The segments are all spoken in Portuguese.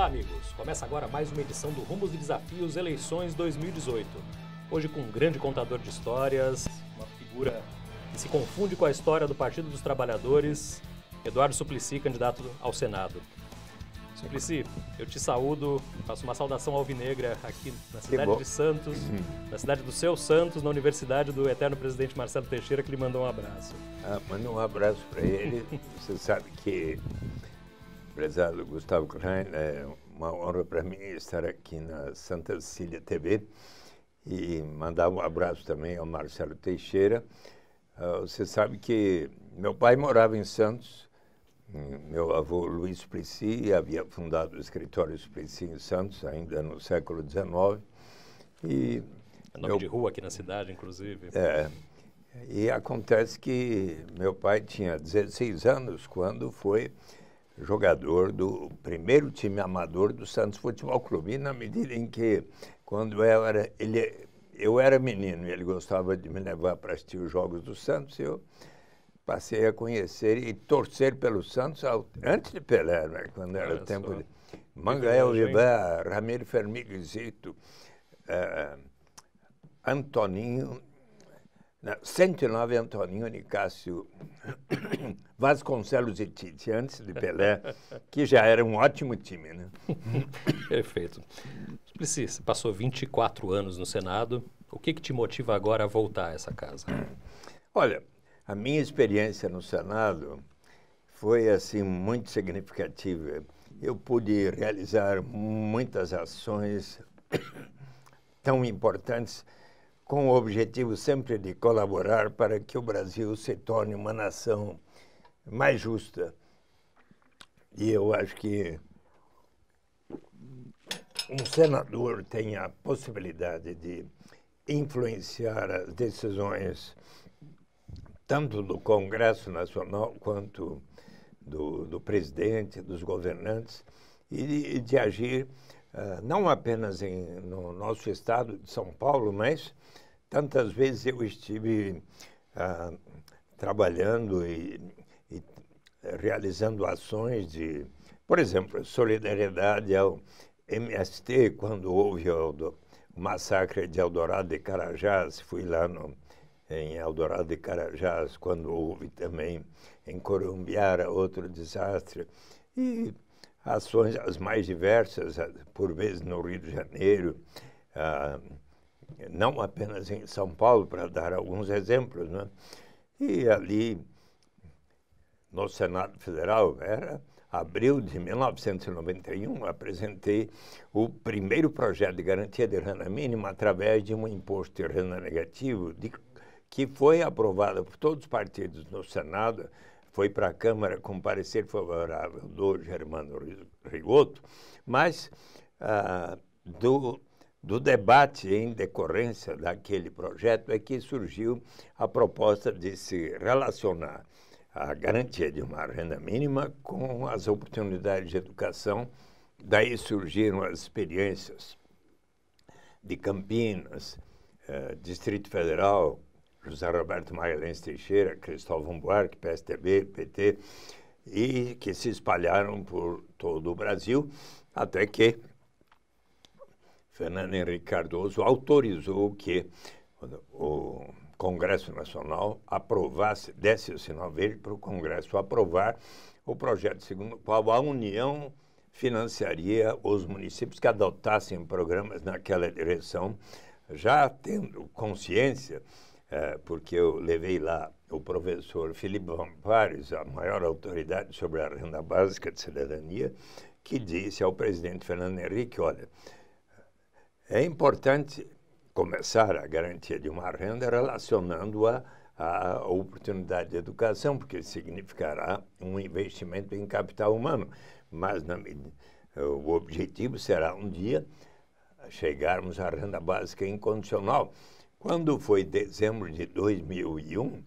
Olá, amigos! Começa agora mais uma edição do Rumos e Desafios Eleições 2018. Hoje com um grande contador de histórias, uma figura que se confunde com a história do Partido dos Trabalhadores, Eduardo Suplicy, candidato ao Senado. Suplicy, eu te saúdo, faço uma saudação alvinegra aqui na cidade de Santos, na cidade do seu Santos, na Universidade do eterno presidente Marcelo Teixeira, que lhe mandou um abraço. Manda um abraço para ele. Você sabe que o prezado Gustavo Klein, é uma honra para mim estar aqui na Santa Cecília TV e mandar um abraço também ao Marcelo Teixeira. Você sabe que meu pai morava em Santos. Meu avô Luiz Suplicy havia fundado o escritório Suplicy em Santos, ainda no século XIX. É nome de rua aqui na cidade, inclusive. E acontece que meu pai tinha 16 anos quando foi jogador do primeiro time amador do Santos Futebol Clube. E na medida em que, quando eu era menino e ele gostava de me levar para assistir os jogos do Santos, eu passei a conhecer e torcer pelo Santos antes de Pelé, né? Quando era tempo de Mangael Vivar, Ramiro Fermiguzito, Antoninho, 109 Antoninho, Nicásio, Vasconcelos e Tite, antes de Pelé, que já era um ótimo time, né? Perfeito. Suplicy, você passou 24 anos no Senado. O que te motiva agora a voltar a essa casa? Olha, a minha experiência no Senado foi, assim, muito significativa. Eu pude realizar muitas ações tão importantes com o objetivo sempre de colaborar para que o Brasil se torne uma nação mais justa. E eu acho que um senador tem a possibilidade de influenciar as decisões tanto do Congresso Nacional quanto do presidente, dos governantes, e de agir não apenas no nosso estado de São Paulo, mas tantas vezes eu estive trabalhando e realizando ações de, por exemplo, solidariedade ao MST, quando houve o massacre de Eldorado de Carajás. Fui lá em Eldorado de Carajás, quando houve também em Corumbiara outro desastre, e ações as mais diversas, por vezes no Rio de Janeiro, não apenas em São Paulo, para dar alguns exemplos, né? E ali, no Senado Federal, era abril de 1991, apresentei o primeiro projeto de garantia de renda mínima através de um imposto de renda negativo, que foi aprovado por todos os partidos no Senado, foi para a Câmara com parecer favorável do Germano Rigoto, mas do debate em decorrência daquele projeto é que surgiu a proposta de se relacionar a garantia de uma renda mínima com as oportunidades de educação. Daí surgiram as experiências de Campinas, Distrito Federal, José Roberto Magalhães Teixeira, Cristóvão Buarque, PSDB, PT, e que se espalharam por todo o Brasil, até que Fernando Henrique Cardoso autorizou que o Congresso Nacional aprovasse, desse o sinal verde para o Congresso aprovar o projeto segundo o qual a União financiaria os municípios que adotassem programas naquela direção, já tendo consciência, porque eu levei lá o professor Felipe Vampares, a maior autoridade sobre a renda básica de cidadania, que disse ao presidente Fernando Henrique: olha, é importante começar a garantia de uma renda relacionando-a à oportunidade de educação, porque significará um investimento em capital humano. Mas o objetivo será um dia chegarmos à renda básica incondicional. Quando foi dezembro de 2001,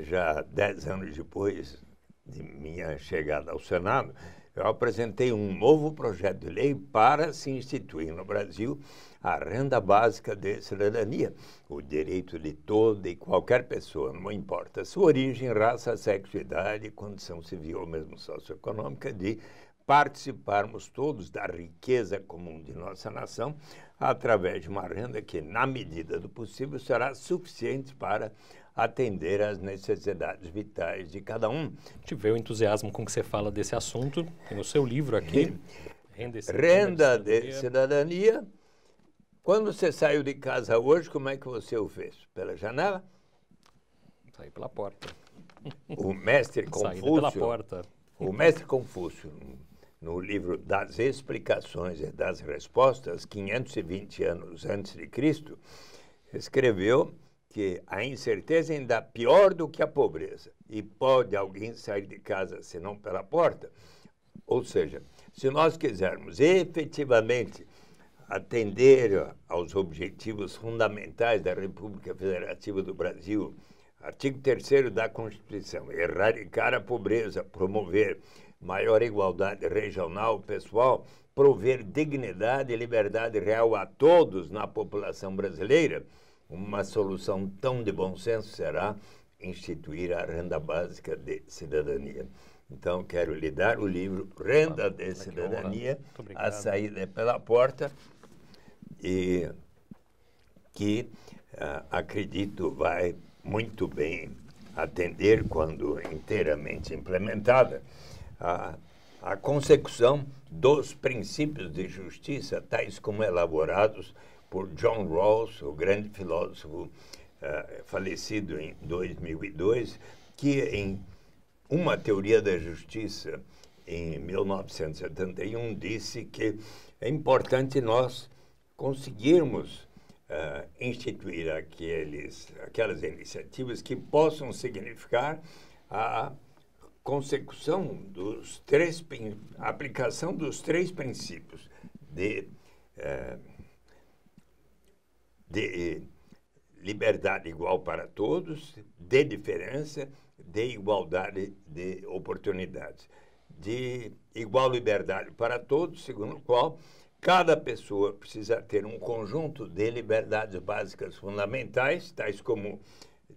já 10 anos depois de minha chegada ao Senado, eu apresentei um novo projeto de lei para se instituir no Brasil a renda básica de cidadania, o direito de toda e qualquer pessoa, não importa sua origem, raça, sexo, idade, condição civil ou mesmo socioeconômica, de participarmos todos da riqueza comum de nossa nação através de uma renda que, na medida do possível, será suficiente para atender às necessidades vitais de cada um. A gente vê o entusiasmo com que você fala desse assunto, tem o seu livro aqui, Renda de Cidadania. Quando você saiu de casa hoje, como é que você o fez? Pela janela? Saí pela porta. O mestre Saída Confúcio, pela porta. o mestre Confúcio, no livro das Explicações e das Respostas, 520 anos antes de Cristo, escreveu que a incerteza ainda é pior do que a pobreza. E pode alguém sair de casa senão pela porta? Ou seja, se nós quisermos efetivamente atender aos objetivos fundamentais da República Federativa do Brasil, artigo 3º da Constituição, erradicar a pobreza, promover maior igualdade regional, pessoal, prover dignidade e liberdade real a todos na população brasileira, uma solução tão de bom senso será instituir a renda básica de cidadania. Então, quero lhe dar o livro Renda de Cidadania, a saída é pela porta, e que acredito vai muito bem atender, quando inteiramente implementada, a consecução dos princípios de justiça, tais como elaborados por John Rawls, o grande filósofo falecido em 2002, que em uma teoria da justiça, em 1971, disse que é importante nós conseguirmos instituir aquelas iniciativas que possam significar a consecução a aplicação dos 3 princípios de liberdade igual para todos, de diferença, de igualdade de oportunidades, de igual liberdade para todos, segundo o qual cada pessoa precisa ter um conjunto de liberdades básicas fundamentais, tais como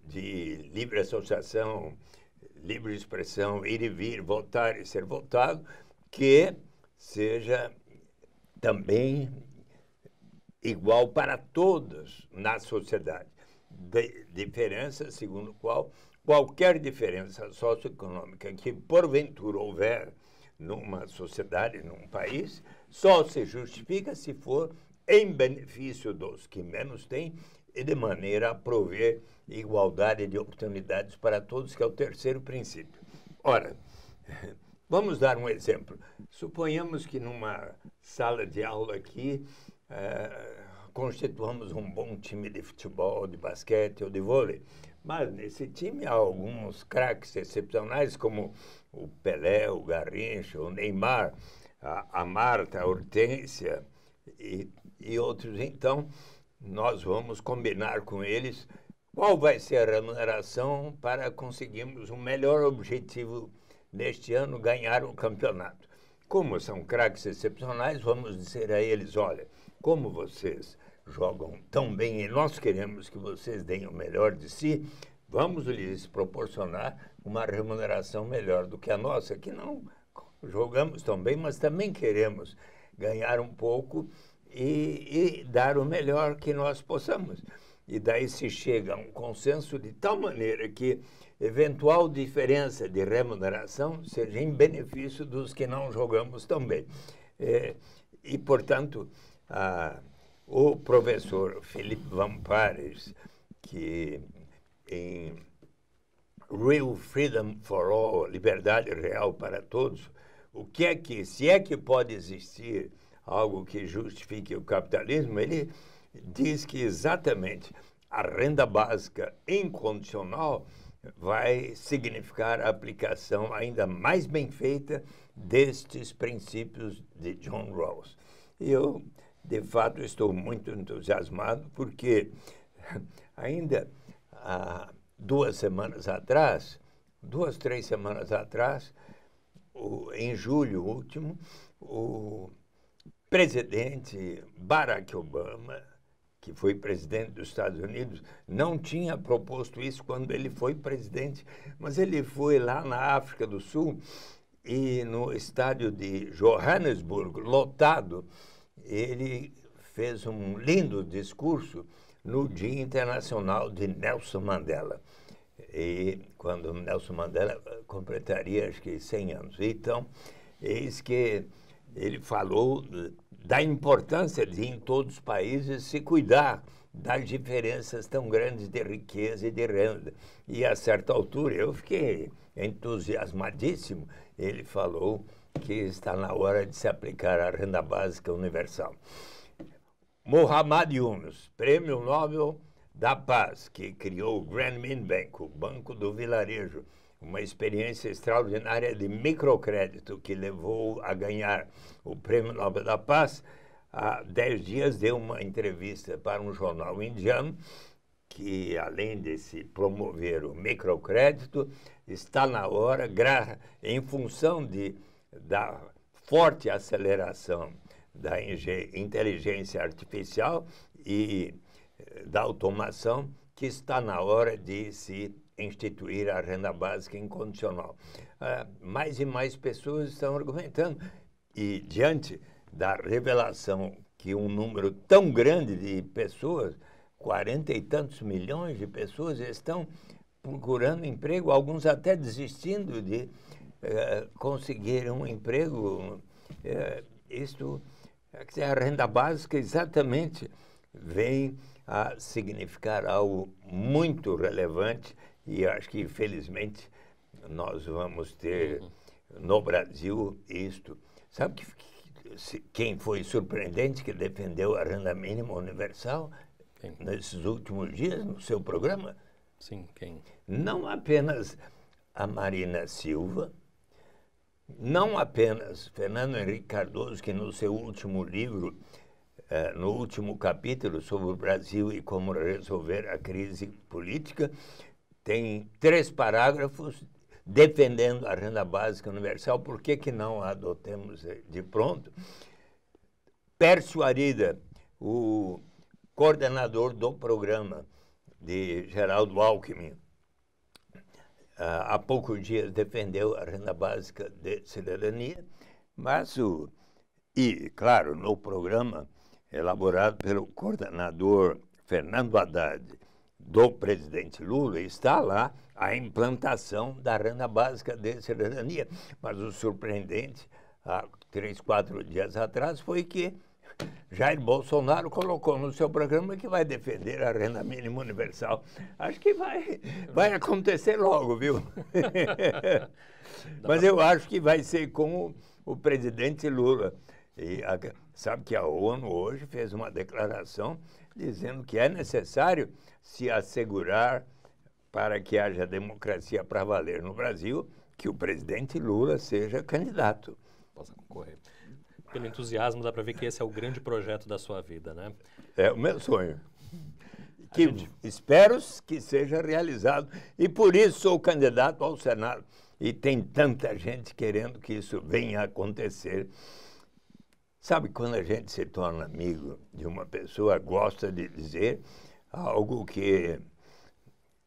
de livre associação, livre expressão, ir e vir, votar e ser votado, que seja também igual para todos na sociedade. Diferença, segundo a qual qualquer diferença socioeconômica que porventura houver numa sociedade, num país, só se justifica se for em benefício dos que menos têm e de maneira a prover igualdade de oportunidades para todos, que é o 3º princípio. Ora, vamos dar um exemplo. Suponhamos que numa sala de aula aqui constituamos um bom time de futebol, de basquete ou de vôlei, mas nesse time há alguns craques excepcionais, como o Pelé, o Garrincha, o Neymar, a Marta, a Hortência e outros. Então, nós vamos combinar com eles qual vai ser a remuneração para conseguirmos um melhor objetivo neste ano, ganhar o campeonato. Como são craques excepcionais, vamos dizer a eles: olha, como vocês jogam tão bem e nós queremos que vocês deem o melhor de si, vamos lhes proporcionar uma remuneração melhor do que a nossa, que não jogamos tão bem, mas também queremos ganhar um pouco e dar o melhor que nós possamos. E daí se chega a um consenso de tal maneira que eventual diferença de remuneração seja em benefício dos que não jogamos tão bem. E, portanto, o professor Philip Van Parijs, que em Real Freedom for All, liberdade real para todos, se é que pode existir algo que justifique o capitalismo, ele diz que exatamente a renda básica incondicional vai significar a aplicação ainda mais bem feita destes princípios de John Rawls. Eu, de fato, estou muito entusiasmado porque ainda há 2 semanas atrás, 2, 3 semanas atrás, em julho último, o presidente Barack Obama, que foi presidente dos Estados Unidos, não tinha proposto isso quando ele foi presidente, mas ele foi lá na África do Sul e no estádio de Johannesburgo, lotado, ele fez um lindo discurso no Dia Internacional de Nelson Mandela. E quando Nelson Mandela completaria, acho que 100 anos. Então, eis que ele falou da importância de, em todos os países, se cuidar das diferenças tão grandes de riqueza e de renda. E, a certa altura, eu fiquei entusiasmadíssimo. Ele falou que está na hora de se aplicar a renda básica universal. Muhammad Yunus, Prêmio Nobel da Paz, que criou o Grameen Bank, o Banco do Vilarejo, uma experiência extraordinária de microcrédito que levou a ganhar o Prêmio Nobel da Paz. Há 10 dias deu uma entrevista para um jornal indiano que, além de se promover o microcrédito, está na hora, em função da forte aceleração da inteligência artificial e da automação, que está na hora de se instituir a renda básica incondicional. Mais e mais pessoas estão argumentando, e diante da revelação que um número tão grande de pessoas, 40 e tantos milhões de pessoas, estão procurando emprego, alguns até desistindo de conseguir um emprego. A renda básica exatamente vem a significar algo muito relevante, e acho que, felizmente, nós vamos ter no Brasil isto. Sabe quem foi surpreendente que defendeu a renda mínima universal nesses últimos dias no seu programa? Sim, quem? Não apenas a Marina Silva, não apenas Fernando Henrique Cardoso, que no seu último livro, no último capítulo sobre o Brasil e como resolver a crise política, tem 3 parágrafos defendendo a renda básica universal. Por que não a adotemos de pronto? Pércio Arida, o coordenador do programa de Geraldo Alckmin, há poucos dias defendeu a renda básica de cidadania, mas claro, no programa elaborado pelo coordenador Fernando Haddad, do presidente Lula, está lá a implantação da renda básica de cidadania. Mas o surpreendente, há 3, 4 dias atrás, foi que Jair Bolsonaro colocou no seu programa que vai defender a renda mínima universal. Acho que vai acontecer logo, viu? Mas eu acho que vai ser com o presidente Lula. E sabe que a ONU hoje fez uma declaração dizendo que é necessário se assegurar, para que haja democracia para valer no Brasil, que o presidente Lula seja candidato. Possa concorrer. Pelo entusiasmo, dá para ver que esse é o grande projeto da sua vida, né? É o meu sonho. Espero que seja realizado. E por isso sou candidato ao Senado. E tem tanta gente querendo que isso venha a acontecer. Sabe, quando a gente se torna amigo de uma pessoa, gosta de dizer algo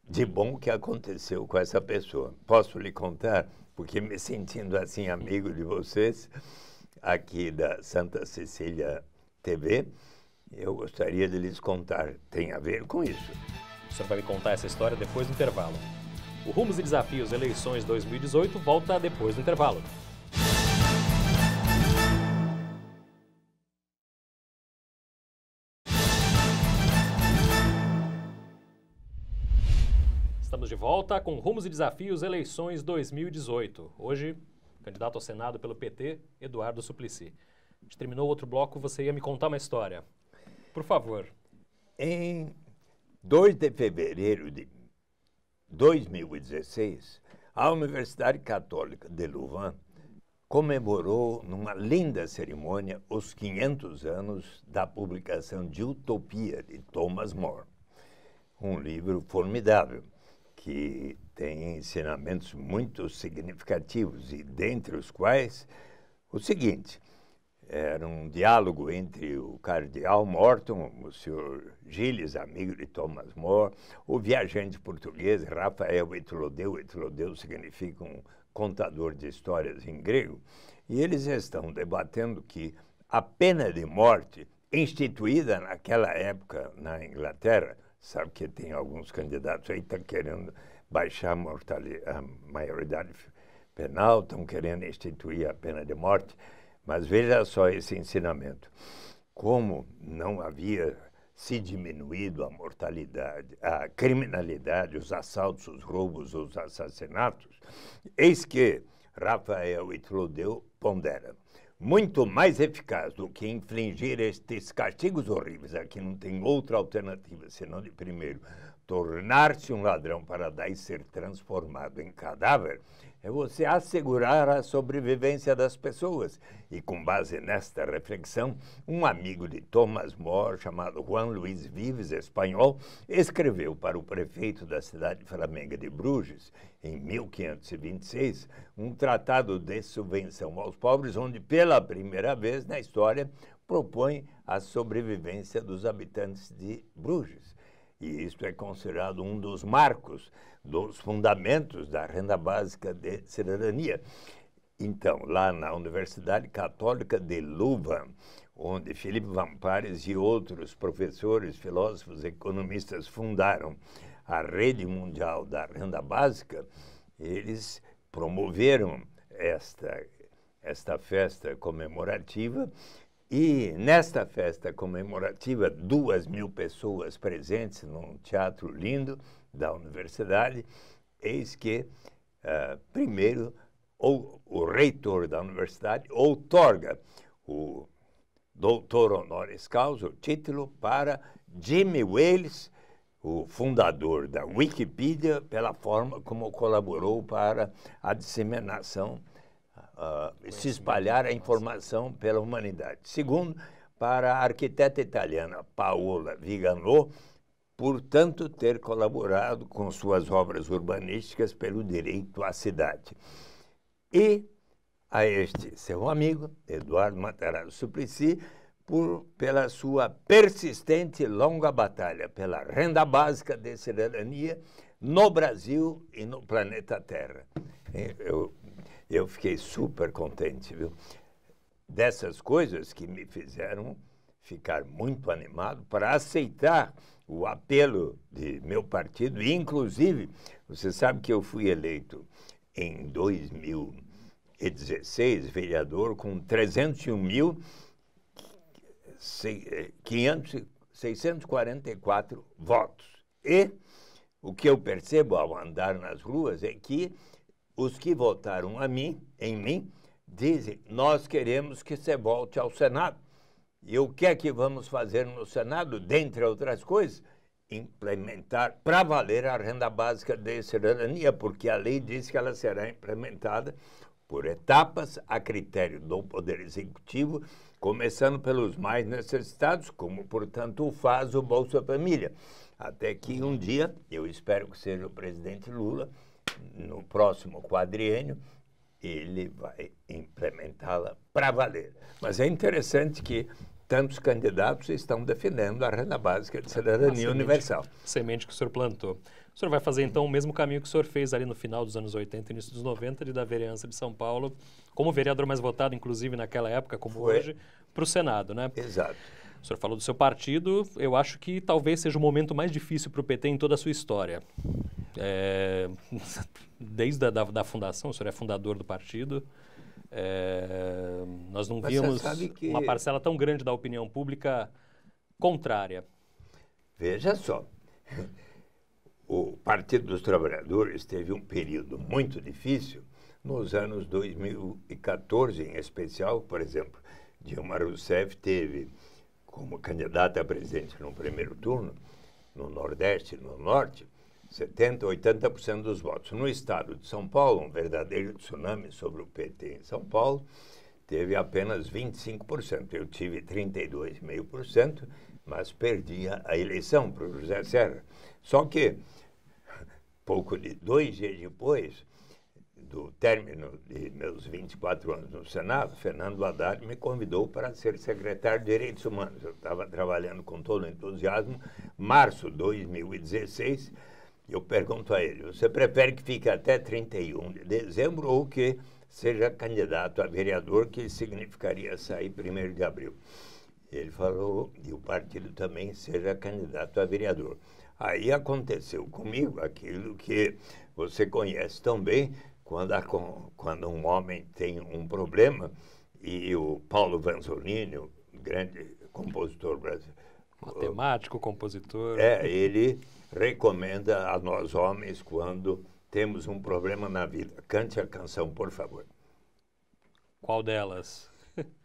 de bom que aconteceu com essa pessoa. Posso lhe contar? Porque me sentindo assim amigo de vocês, aqui da Santa Cecília TV, eu gostaria de lhes contar. Tem a ver com isso. O senhor vai me contar essa história depois do intervalo. O Rumos e Desafios Eleições 2018 volta depois do intervalo. Estamos de volta com Rumos e Desafios Eleições 2018. Hoje, candidato ao Senado pelo PT, Eduardo Suplicy. A gente terminou outro bloco, você ia me contar uma história. Por favor. Em 2 de fevereiro de 2016, a Universidade Católica de Louvain comemorou, numa linda cerimônia, os 500 anos da publicação de Utopia, de Thomas More. Um livro formidável, que tem ensinamentos muito significativos, e dentre os quais o seguinte: era um diálogo entre o cardeal Morton, o senhor Gilles, amigo de Thomas More, o viajante português Rafael Etlodeu. Etlodeu significa um contador de histórias em grego, e eles estão debatendo que a pena de morte, instituída naquela época na Inglaterra, sabe que tem alguns candidatos aí que estão querendo baixar a maioridade penal, estão querendo instituir a pena de morte, mas veja só esse ensinamento. Como não havia se diminuído a mortalidade, a criminalidade, os assaltos, os roubos, os assassinatos, eis que Rafael e Clodeu ponderam. Muito mais eficaz do que infligir estes castigos horríveis, aqui não tem outra alternativa, senão de primeiro tornar-se um ladrão para daí ser transformado em cadáver, é você assegurar a sobrevivência das pessoas. E com base nesta reflexão, um amigo de Thomas More, chamado Juan Luis Vives, espanhol, escreveu para o prefeito da cidade flamenga de Bruges, em 1526, um tratado de subvenção aos pobres, onde pela primeira vez na história propõe a sobrevivência dos habitantes de Bruges. E isto é considerado um dos marcos, dos fundamentos da renda básica de cidadania. Então, lá na Universidade Católica de Louvain, onde Philippe Van Parijs e outros professores, filósofos, economistas fundaram a rede mundial da renda básica, eles promoveram esta festa comemorativa. E nesta festa comemorativa, 2.000 pessoas presentes num teatro lindo da universidade, eis que, primeiro, o reitor da universidade outorga o doutor honoris causa, o título, para Jimmy Wales, o fundador da Wikipedia, pela forma como colaborou para a disseminação, se espalhar a informação pela humanidade. Segundo, para a arquiteta italiana Paola Vigano, por tanto ter colaborado com suas obras urbanísticas pelo direito à cidade. E a este seu amigo, Eduardo Matarazzo Suplicy, pela sua persistente e longa batalha pela renda básica de cidadania no Brasil e no planeta Terra. Eu fiquei super contente, viu? Dessas coisas que me fizeram ficar muito animado para aceitar o apelo de meu partido. E, inclusive, você sabe que eu fui eleito em 2016, vereador, com 301.644 votos. E o que eu percebo ao andar nas ruas é que os que votaram em mim, dizem, nós queremos que você volte ao Senado. E o que é que vamos fazer no Senado? Dentre outras coisas, implementar para valer a renda básica de cidadania, porque a lei diz que ela será implementada por etapas a critério do Poder Executivo, começando pelos mais necessitados, como, portanto, o faz o Bolsa Família. Até que um dia, eu espero que seja o presidente Lula, no próximo quadriênio, ele vai implementá-la para valer. Mas é interessante que tantos candidatos estão defendendo a renda básica de cidadania universal. Semente que o senhor plantou. O senhor vai fazer, então, o mesmo caminho que o senhor fez ali no final dos anos 80, início dos 90, de da vereança de São Paulo, como vereador mais votado, inclusive, naquela época, como hoje, para o Senado, né? Exato. O senhor falou do seu partido, eu acho que talvez seja o momento mais difícil para o PT em toda a sua história. Desde da fundação, o senhor é fundador do partido, nós não vimos uma parcela tão grande da opinião pública contrária. Veja só, o Partido dos Trabalhadores teve um período muito difícil nos anos 2014, em especial, por exemplo, Dilma Rousseff teve como candidata a presidente no primeiro turno, no Nordeste e no Norte, 70%, 80% dos votos. No estado de São Paulo, um verdadeiro tsunami sobre o PT em São Paulo, teve apenas 25%. Eu tive 32,5%, mas perdi a eleição para o José Serra. Só que, pouco de 2 dias depois do término de meus 24 anos no Senado, Fernando Haddad me convidou para ser secretário de Direitos Humanos. Eu estava trabalhando com todo entusiasmo, março de 2016, eu pergunto a ele, você prefere que fique até 31 de dezembro ou que seja candidato a vereador, que significaria sair 1º de abril? Ele falou, e o partido também seja candidato a vereador. Aí aconteceu comigo aquilo que você conhece tão bem, quando um homem tem um problema, e o Paulo Vanzolini, o grande compositor brasileiro, matemático, compositor. Ele recomenda a nós homens, quando temos um problema na vida, cante a canção, por favor. Qual delas?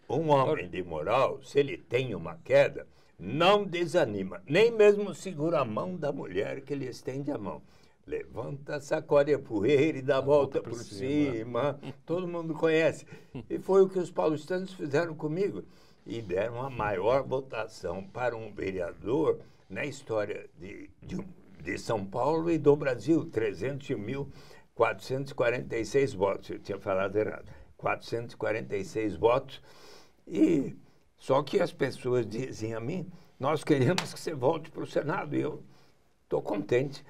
Um homem de moral, se ele tem uma queda, não desanima, nem mesmo segura a mão da mulher que lhe estende a mão. Levanta, sacode a poeira e dá a volta por cima. Todo mundo conhece. E foi o que os paulistanos fizeram comigo. E deram a maior votação para um vereador na história de São Paulo e do Brasil. 300.446 votos. Eu tinha falado errado. 446 votos. E só que as pessoas dizem a mim, nós queremos que você volte para o Senado. E eu estou contente.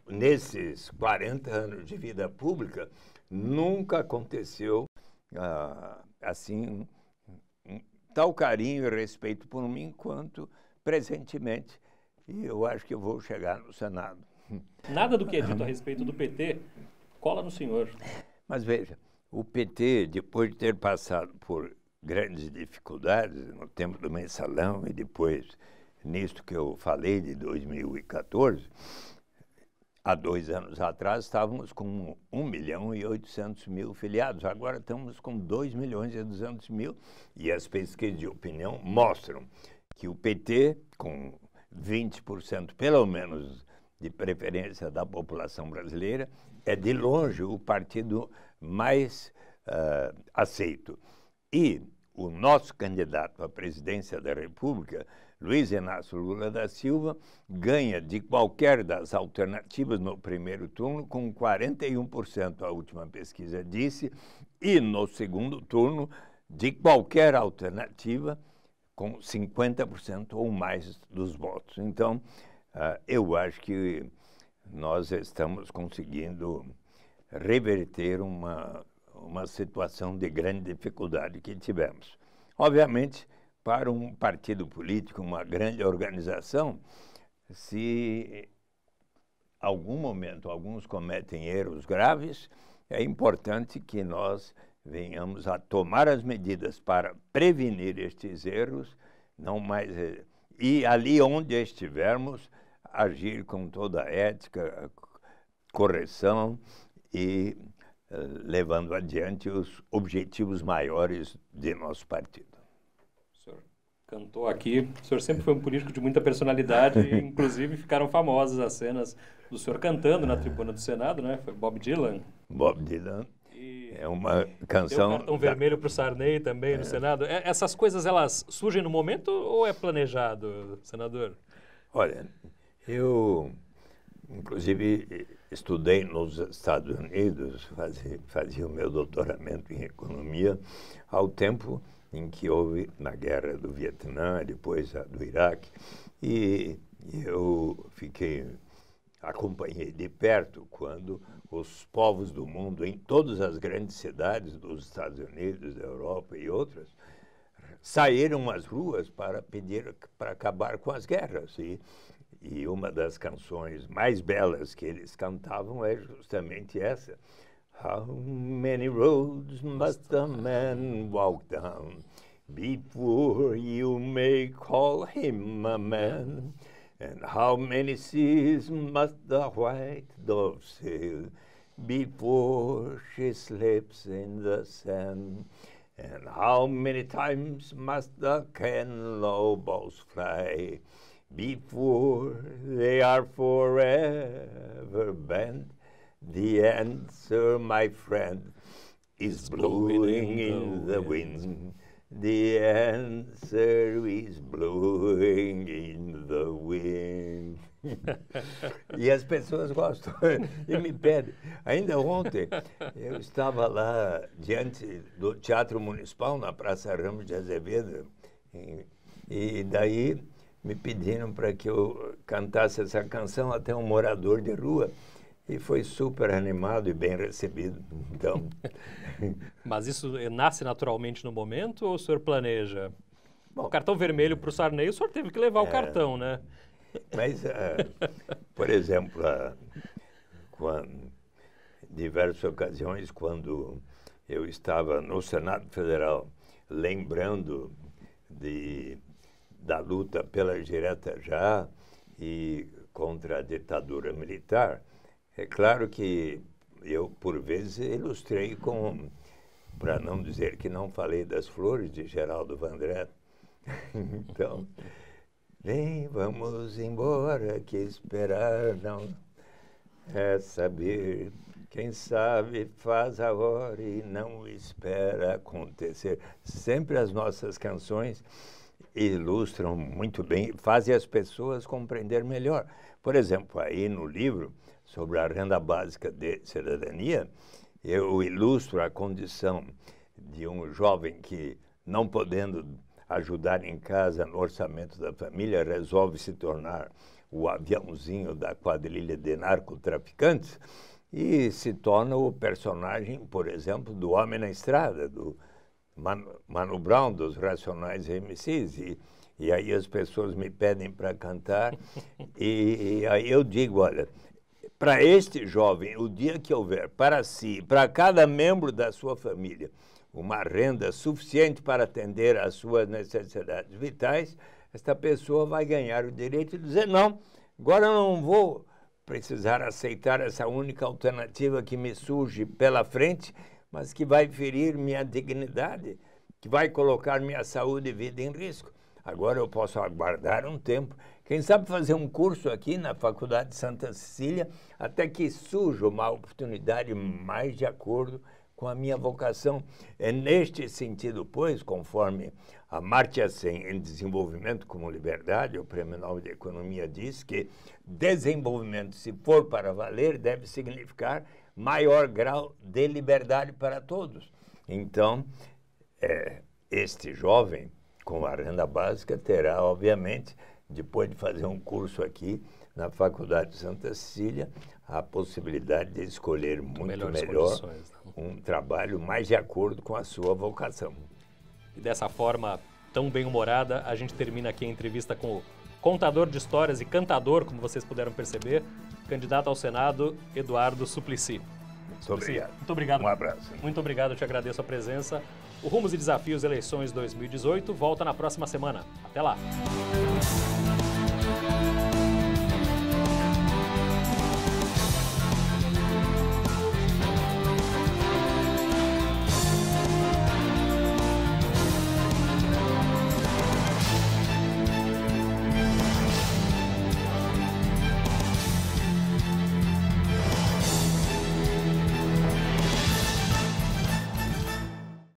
Nesses 40 anos de vida pública, nunca aconteceu assim tal carinho e respeito por mim quanto presentemente. E eu acho que eu vou chegar no Senado. Nada do que é dito a respeito do PT cola no senhor. Mas veja, o PT, depois de ter passado por grandes dificuldades no tempo do mensalão e depois nisto que eu falei de 2014, há 2 anos atrás estávamos com 1.800.000 filiados, agora estamos com 2.200.000 e as pesquisas de opinião mostram que o PT, com 20% pelo menos de preferência da população brasileira, é de longe o partido mais aceito. E o nosso candidato à presidência da República, Luiz Inácio Lula da Silva, ganha de qualquer das alternativas no primeiro turno com 41%, a última pesquisa disse, e no segundo turno, de qualquer alternativa, com 50% ou mais dos votos. Então, eu acho que nós estamos conseguindo reverter uma situação de grande dificuldade que tivemos. Obviamente, para um partido político, uma grande organização, se algum momento alguns cometem erros graves, é importante que nós venhamos a tomar as medidas para prevenir estes erros, não mais e ali onde estivermos, agir com toda a ética, correção e levando adiante os objetivos maiores de nosso partido. O senhor cantou aqui, o senhor sempre foi um político de muita personalidade, inclusive ficaram famosas as cenas do senhor cantando na tribuna do Senado, né? Foi Bob Dylan. Bob Dylan. É uma canção... Deu cartão vermelho para o Sarney também no Senado. Essas coisas, elas surgem no momento ou é planejado, senador? Olha, eu, inclusive, estudei nos Estados Unidos, fazia o meu doutoramento em economia, ao tempo em que houve na guerra do Vietnã, depois a do Iraque, e eu acompanhei de perto quando os povos do mundo, em todas as grandes cidades dos Estados Unidos, da Europa e outras, saíram às ruas para pedir para acabar com as guerras. E uma das canções mais belas que eles cantavam é justamente essa. How many roads must a man walk down before you may call him a man? And how many seas must the white dove sail before she slips in the sand? And how many times must the cannonballs fly before they are forever banned? The answer, my friend, is blowing in the wind. The answer is blowing in the wind. E as pessoas gostam e me pedem. Ainda ontem eu estava lá diante do Teatro Municipal, na Praça Ramos de Azevedo, e daí me pediram para que eu cantasse essa canção até um morador de rua. E foi super animado e bem recebido. Então... Mas isso nasce naturalmente no momento ou o senhor planeja? Bom, o cartão vermelho para o Sarney, o senhor teve que levar o cartão, né? Mas, por exemplo, em diversas ocasiões, quando eu estava no Senado Federal, lembrando da luta pela direta já e contra a ditadura militar, é claro que eu, por vezes, ilustrei para não dizer que não falei das flores de Geraldo Vandré. Então, vem, vamos embora, que esperar não é saber. Quem sabe faz a hora e não espera acontecer. Sempre as nossas canções ilustram muito bem, fazem as pessoas compreender melhor. Por exemplo, aí no livro sobre a renda básica de cidadania, eu ilustro a condição de um jovem que, não podendo ajudar em casa no orçamento da família, resolve se tornar o aviãozinho da quadrilha de narcotraficantes e se torna o personagem, por exemplo, do Homem na Estrada, do Mano Brown, dos Racionais MCs. E aí as pessoas me pedem para cantar e aí eu digo, olha, para este jovem, o dia que houver para si, para cada membro da sua família, uma renda suficiente para atender às suas necessidades vitais, esta pessoa vai ganhar o direito de dizer, não, agora eu não vou precisar aceitar essa única alternativa que me surge pela frente, mas que vai ferir minha dignidade, que vai colocar minha saúde e vida em risco. Agora eu posso aguardar um tempo, quem sabe fazer um curso aqui na Faculdade de Santa Cecília, até que surja uma oportunidade mais de acordo com a minha vocação. É neste sentido, pois, conforme a Amartya Sen em Desenvolvimento como Liberdade, o Prêmio Nobel de Economia diz que desenvolvimento, se for para valer, deve significar maior grau de liberdade para todos. Então, este jovem com a renda básica terá, obviamente, depois de fazer um curso aqui na Faculdade de Santa Cecília, a possibilidade de escolher muito melhor um trabalho mais de acordo com a sua vocação. E dessa forma tão bem-humorada, a gente termina aqui a entrevista com o contador de histórias e cantador, como vocês puderam perceber, candidato ao Senado, Eduardo Suplicy. Muito obrigado. Muito obrigado. Um abraço. Muito obrigado, eu te agradeço a presença. O Rumos e Desafios Eleições 2018 volta na próxima semana. Até lá!